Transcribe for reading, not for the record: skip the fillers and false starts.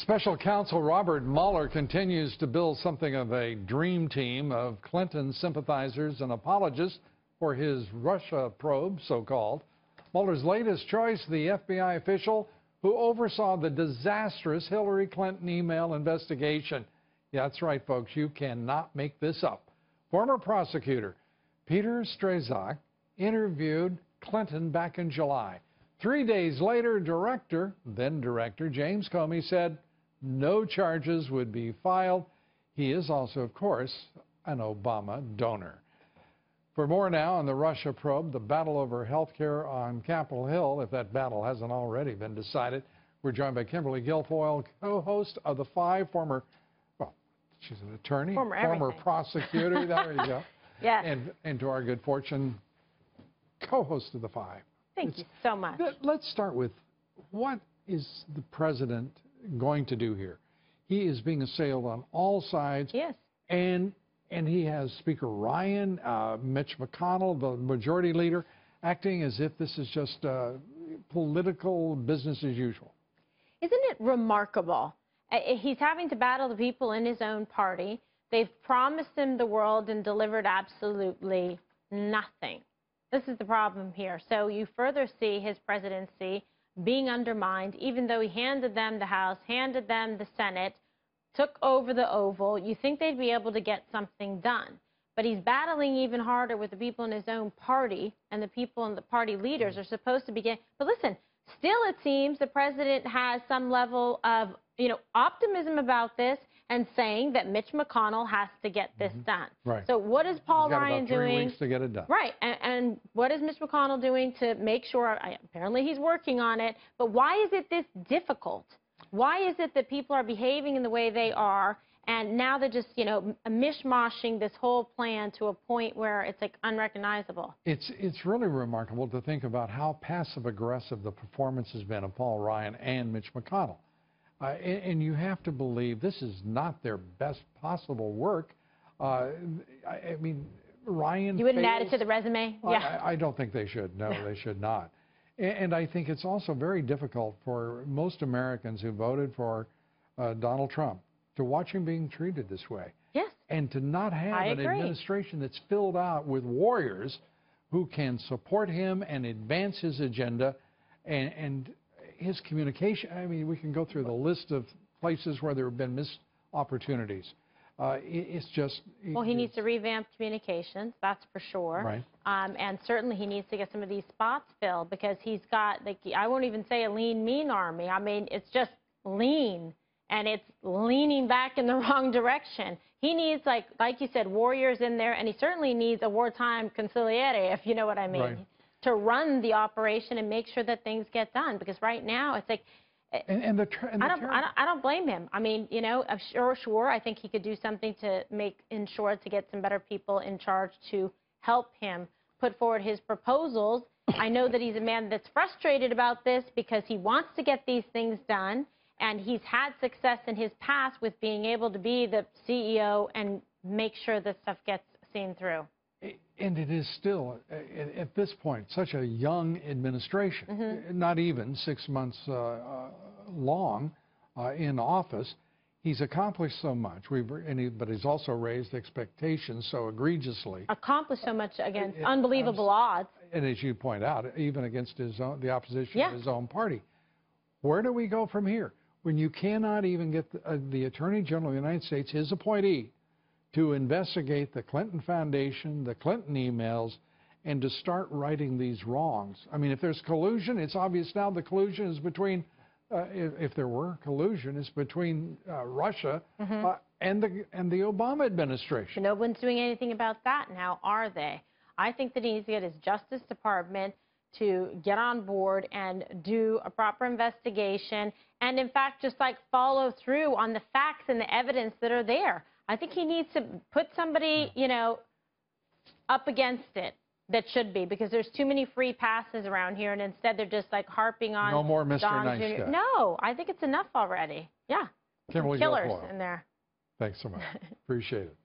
Special counsel Robert Mueller continues to build something of a dream team of Clinton sympathizers and apologists for his Russia probe, so-called. Mueller's latest choice, the FBI official who oversaw the disastrous Hillary Clinton email investigation. Yeah, that's right, folks. You cannot make this up. Former prosecutor Peter Strzok interviewed Clinton back in July. 3 days later, then director James Comey said no charges would be filed. He is also, of course, an Obama donor. For more now on the Russia probe, the battle over health care on Capitol Hill, if that battle hasn't already been decided, we're joined by Kimberly Guilfoyle, co-host of The Five, former, well, she's an attorney, former prosecutor, there you go. Yeah. And to our good fortune, co-host of The Five. Thank you so much. Let's start with, what is the president going to do here? He is being assailed on all sides. Yes. And he has Speaker Ryan, Mitch McConnell, the majority leader, acting as if this is just political business as usual. Isn't it remarkable? He's having to battle the people in his own party. They've promised him the world and delivered absolutely nothing. This is the problem here. So you further see his presidency being undermined, even though he handed them the House, handed them the Senate, took over the Oval. You think they'd be able to get something done. But he's battling even harder with the people in his own party, and the people and the party leaders are supposed to begin. But listen, still it seems the president has some level of, optimism about this and saying that Mitch McConnell has to get this done. Right. So what is Paul Ryan doing? 3 weeks to get it done. Right. And what is Mitch McConnell doing to make sure? Apparently he's working on it. But why is it this difficult? Why is it that people are behaving in the way they are, and now they're just, mishmashing this whole plan to a point where it's like unrecognizable? It's really remarkable to think about how passive-aggressive the performance has been of Paul Ryan and Mitch McConnell. And you have to believe this is not their best possible work. I mean, Ryan. You wouldn't add it to the resume? Yeah. I don't think they should. No, they should not. And I think it's also very difficult for most Americans who voted for Donald Trump to watch him being treated this way. Yes. And to not have an administration that's filled out with warriors who can support him and advance his agenda and his communication. I mean, we can go through the list of places where there have been missed opportunities. It's just... Well, he needs to revamp communications, that's for sure. Right. And certainly he needs to get some of these spots filled, because he's got, I won't even say a lean, mean army. I mean, it's just lean, and it's leaning back in the wrong direction. He needs, like you said, warriors in there, and he certainly needs a wartime consigliere, if you know what I mean, right, to run the operation and make sure that things get done. Because right now it's like... I don't blame him. I mean, I'm sure. I think he could do something to ensure to get some better people in charge to help him put forward his proposals. I know that he's a man that's frustrated about this because he wants to get these things done, and he's had success in his past with being able to be the CEO and make sure this stuff gets seen through. And it is still, at this point, such a young administration, not even 6 months long in office. He's accomplished so much, but he's also raised expectations so egregiously. Accomplished so much against unbelievable odds. And as you point out, even against the opposition of his own party. Where do we go from here? When you cannot even get the Attorney General of the United States, his appointee, to investigate the Clinton Foundation, the Clinton emails, and to start righting these wrongs. I mean, if there's collusion, it's obvious now the collusion is between, if there were collusion, it's between Russia and the Obama administration. No one's doing anything about that now, are they? I think that he needs to get his Justice Department to get on board and do a proper investigation, and in fact just follow through on the facts and the evidence that are there. I think he needs to put somebody, up against it that should be, because there's too many free passes around here, and instead they're just harping on no more Mr. Don Nice Jr. Guy. No, I think it's enough already. Yeah. Kimberly Killers Guilfoyle. in there. Thanks so much. Appreciate it.